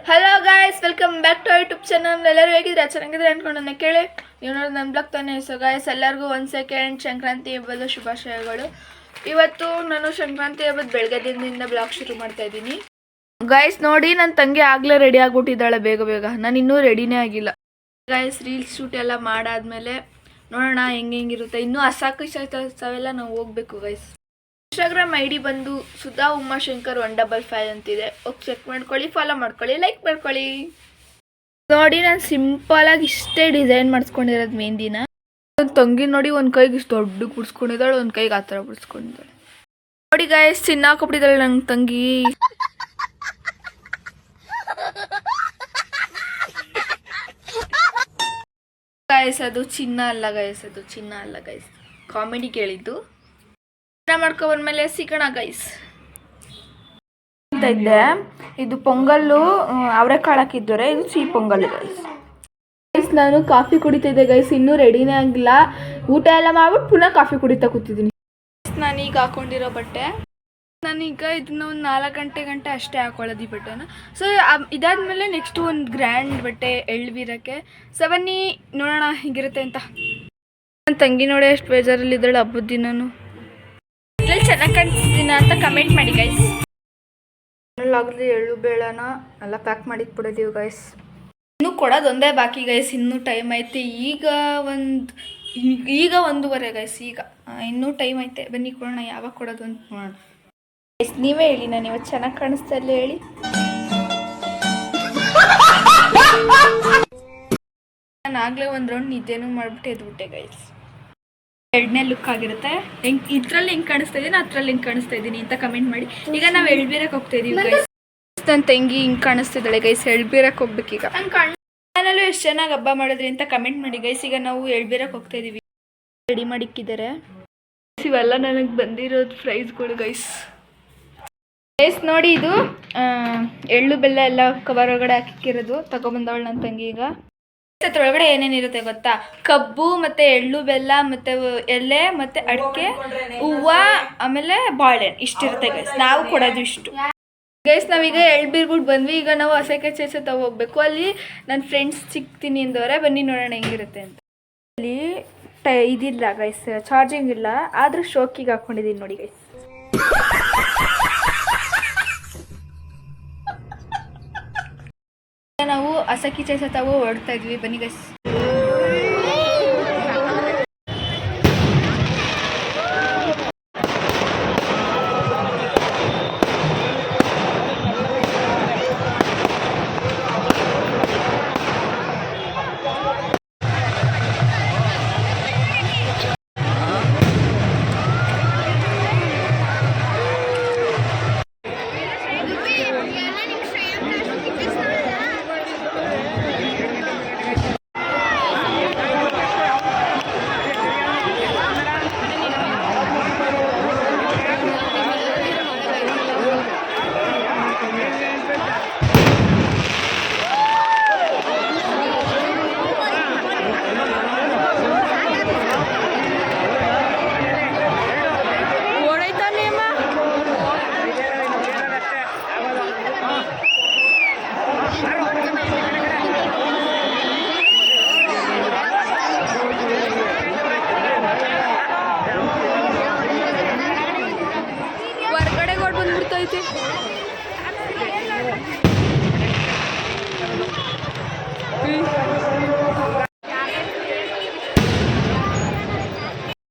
Hello guys, welcome back to YouTube channel. ಎಲ್ಲರೂ ಹೇಗಿದ್ರೆ ಚೆನ್ನಾಗಿದ್ರೆ ಅಂದ್ಕೊಂಡು ಕೇಳಿ. ನೀವು ನೋಡಿ ನನ್ನ ಬ್ಲಾಗ್ ತಾನೇ. ಸೊ ಗಾಯ್ಸ್, ಎಲ್ಲರಿಗೂ 1 ಸೆಕೆಂಡ್ ಸಂಕ್ರಾಂತಿ ಹಬ್ಬದ ಶುಭಾಶಯಗಳು. ಇವತ್ತು ನಾನು ಸಂಕ್ರಾಂತಿ ಹಬ್ಬದ ಬೆಳಗ್ಗೆದಿಂದ ಬ್ಲಾಗ್ ಶುರು ಮಾಡ್ತಾ ಇದ್ದೀನಿ. ಗಾಯ್ಸ್ ನೋಡಿ, ನನ್ನ ತಂಗಿ ಆಗಲೇ ರೆಡಿ ಆಗಿಬಿಟ್ಟಿದ್ದಾಳೆ ಬೇಗ ಬೇಗ. ನಾನು ಇನ್ನೂ ರೆಡಿನೇ ಆಗಿಲ್ಲ. ಗಾಯ್ಸ್, ರೀಲ್ಸ್ ಶೂಟ್ ಎಲ್ಲ ಮಾಡಾದ್ಮೇಲೆ ನೋಡೋಣ ಹೆಂಗಿರುತ್ತೆ. ಇನ್ನೂ ಅವೆಲ್ಲ ನಾವು ಹೋಗ್ಬೇಕು ಗಾಯ್ಸ್. ಇನ್ಸ್ಟಾಗ್ರಾಮ್ ID ಬಂದು ಸುಧಾ ಉಮಾಶಂಕರ್ 155 ಅಂತಿದೆ. ಹೋಗಿ ಚೆಕ್ ಮಾಡ್ಕೊಳ್ಳಿ, ಫಾಲೋ ಮಾಡ್ಕೊಳ್ಳಿ, ಲೈಕ್ ಮಾಡ್ಕೊಳ್ಳಿ. ನೋಡಿ, ನಾನು ಸಿಂಪಲ್ ಆಗಿ ಇಷ್ಟೇ ಡಿಸೈನ್ ಮಾಡಿಸ್ಕೊಂಡಿರೋದು ಮೆಹಂದಿನ. ನನ್ನ ತಂಗಿ ನೋಡಿ, ಒಂದು ಕೈಗೆ ಇಷ್ಟು ದೊಡ್ಡ ಬಿಡಿಸ್ಕೊಂಡಿದ್ದಾಳೆ, ಒಂದು ಕೈಗೆ ಆ ಥರ ಬಿಡಿಸ್ಕೊಂಡಿದ್ದಾಳೆ. ನೋಡಿ ಗಾಯ್ಸ್, ಚಿನ್ನ ಹಾಕೊಬಿಟ್ಟಿದ್ದಾಳೆ ನನ್ನ ತಂಗಿ. ಗಾಯ್ಸ್, ಅದು ಚಿನ್ನ ಅಲ್ಲ ಗೈಸ್, ಕಾಮಿಡಿ ಕೇಳಿದ್ದು. ಮಾಡ್ಕೊ ಬಂದ್ಮೇಲೆ ಸಿಗೋಣ ಗೈಸ್ ಅಂತ ಇದ್ದೆ. ಇದು ಪೊಂಗಲ್ಲು ಅವರೆಕಾಳು ಹಾಕಿದ್ದಾರೆ. ಇದು ಸಿಹಿ ಪೊಂಗಲ್ ಗೈಸ್. ನಾನು ಕಾಫಿ ಕುಡಿತಿದ್ದೆ ಗೈಸ್, ಇನ್ನೂ ರೆಡಿನೇ ಆಗಿಲ್ಲ. ಊಟ ಎಲ್ಲ ಮಾಡ್ಬಿಟ್ಟು ಪುನಃ ಕಾಫಿ ಕುಡಿತಾ ಕೂತಿದ್ದೀನಿ. ನಾನೀಗ ಹಾಕೊಂಡಿರೋ ಬಟ್ಟೆ, ನಾನೀಗ ಇದನ್ನ ಒಂದು 4 ಗಂಟೆ ಅಷ್ಟೇ ಹಾಕೊಳ್ಳೋದು ಈ ಬಟ್ಟೆನ. ಸೊ ಇದಾದ್ಮೇಲೆ ನೆಕ್ಸ್ಟ್ ಒಂದು ಗ್ರ್ಯಾಂಡ್ ಬಟ್ಟೆ ಎಳ್ಬೀರಕ್ಕೆ. ಸೊ ಬನ್ನಿ ನೋಡೋಣ ಹೇಗಿರುತ್ತೆ ಅಂತ. ನನ್ನ ತಂಗಿ ನೋಡಿ ಎಷ್ಟು ಬೇಜಾರಲ್ಲಿದ್ದಾಳೆ ಹಬ್ಬದ ದಿನನು. ಚೆನ್ನಾಗಿ ಕಾಣಿಸ್ತೀನ ಅಂತ ಕಮೆಂಟ್ ಮಾಡಿ ಗೈಸ್. ಆಗಲಿ ಎಳ್ಳು ಬೇಳೆನ ಎಲ್ಲ ಪ್ಯಾಕ್ ಮಾಡಿಟ್ಬಿಡೋದೀವಿ ಗೈಸ್. ಇನ್ನೂ ಕೊಡೋದು ಒಂದೇ ಬಾಕಿ ಗೈಸ್, ಇನ್ನೂ ಟೈಮ್ ಐತೆ. ಈಗ 1:30 ಗೈಸ್. ಈಗ ಇನ್ನೂ ಟೈಮ್ ಐತೆ. ಬನ್ನಿ ಕೊಡೋಣ, ಯಾವಾಗ ಕೊಡೋದು ಅಂತ ನೋಡೋಣ ಗೈಸ್. ನೀವೇ ಹೇಳಿ, ನಾನು ಇವತ್ತು ಚೆನ್ನಾಗಿ ಕಾಣಿಸ್ತಾ ಇಲ್ಲ ಹೇಳಿ. ನಾನು ಆಗಲೇ ಒಂದು ರೌಂಡ್ ನಿದ್ದೆನೂ ಮಾಡಿಬಿಟ್ಟು ಎದ್ಬಿಟ್ಟೆ ಗೈಸ್. 2ನೇ ಲುಕ್ ಆಗಿರುತ್ತೆ. ಇದ್ರಲ್ಲಿ ಹೆಂಗೆ ಕಾಣಿಸ್ತಾ ಇದ್ದೀನಿ, ಅದ್ರಲ್ಲಿ ಹೆಂಗೆ ಕಾಣಿಸ್ತಾ ಇದ್ದೀನಿ ಅಂತ ಕಮೆಂಟ್ ಮಾಡಿ. ಈಗ ನಾವು ಎಳ್ಬೀರಕ್ಕೆ ಹೋಗ್ತಾ ಇದೀವಿ ಗೈಸ್. ನನ್ನ ತಂಗಿ ಹಿಂಗೆ ಕಾಣಿಸ್ತಿದ್ದಾಳೆ ಗೈಸ್. ಎಳ್ಬೀರಕ್ಕೆ ಹೋಗ್ಬೇಕೀಗ. ನನ್ನ ಕಣ್ಣಲ್ಲೂ ಎಷ್ಟು ಚೆನ್ನಾಗಿ ಹಬ್ಬ ಮಾಡಿದ್ರಿ ಅಂತ ಕಮೆಂಟ್ ಮಾಡಿ ಗೈಸ್. ಈಗ ನಾವು ಎಳ್ಬೀರಕ್ಕೆ ಹೋಗ್ತಾ ಇದೀವಿ. ರೆಡಿ ಮಾಡಿಕ್ಕಿದ್ದಾರೆ. ಇವೆಲ್ಲ ನನಗೆ ಬಂದಿರೋದು ಪ್ರೈಸ್ಗಳು ಗೈಸ್. ನೋಡಿ, ಇದು ಎಳ್ಳು ಬೆಲ್ಲ ಎಲ್ಲ ಕವರ್ ಒಳಗಡೆ ಹಾಕಿರೋದು ತಗೊಬಂದವಳು ನನ್ನ ತಂಗಿ. ಈಗ ಅದ್ರೊಳಗಡೆ ಏನೇನಿರುತ್ತೆ ಗೊತ್ತಾ? ಕಬ್ಬು ಮತ್ತೆ ಎಳ್ಳು ಬೆಲ್ಲ ಮತ್ತೆ ಎಲೆ ಮತ್ತೆ ಅಡಿಕೆ, ಹೂವು, ಆಮೇಲೆ ಬಾಳೆಹಣ್ಣು, ಇಷ್ಟಿರುತ್ತೆ ಗೈಸ್. ನಾವು ಕೊಡೋದು ಇಷ್ಟು ಗೈಸ್. ನಾವೀಗ ಎಳ್ಬೀರ್ಬಿಟ್ಟು ಬಂದ್ವಿ. ಈಗ ನಾವು ಹಸೆಕೆ ಚೇಚೆ ತಗೋಗ್ಬೇಕು. ಅಲ್ಲಿ ನನ್ನ ಫ್ರೆಂಡ್ಸ್ ಸಿಗ್ತೀನಿ ಅಂದವರೆ. ಬನ್ನಿ ನೋಡೋಣ ಹೆಂಗಿರುತ್ತೆ ಅಂತ. ಅಲ್ಲಿ ಇದಿಲ್ಲ ಗೈಸ್, ಚಾರ್ಜಿಂಗ್ ಇಲ್ಲ, ಆದ್ರೂ ಶೋಕಿಗೆ ಹಾಕೊಂಡಿದ್ದೀನಿ ನೋಡಿ ಗೈಸ್. ನಾವು ಅಸಕಿ ಚೇಚೆ ತಗೋ ಹೊಡ್ತಾ ಇದ್ವಿ. ಬನ್ನಿ ಗೈಸ್.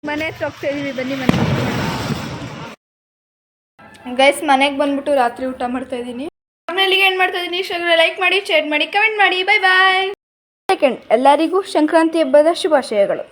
ಮನೆ ಹತ್ರ ಹೋಗ್ತಾ ಇದೀವಿ. ಬನ್ನಿ ಮನೆ ಗೈಸ್. ಮನೆಗೆ ಬಂದ್ಬಿಟ್ಟು ರಾತ್ರಿ ಊಟ ಮಾಡ್ತಾ ಇದ್ದೀನಿ. ಆಮೇಲೆ ಏನು ಮಾಡ್ತಾ ಇದ್ದೀನಿ, ಲೈಕ್ ಮಾಡಿ, ಶೇರ್ ಮಾಡಿ, ಕಮೆಂಟ್ ಮಾಡಿ. Bye bye. ಸೆಕೆಂಡ್, ಎಲ್ಲರಿಗೂ ಸಂಕ್ರಾಂತಿ ಹಬ್ಬದ ಶುಭಾಶಯಗಳು.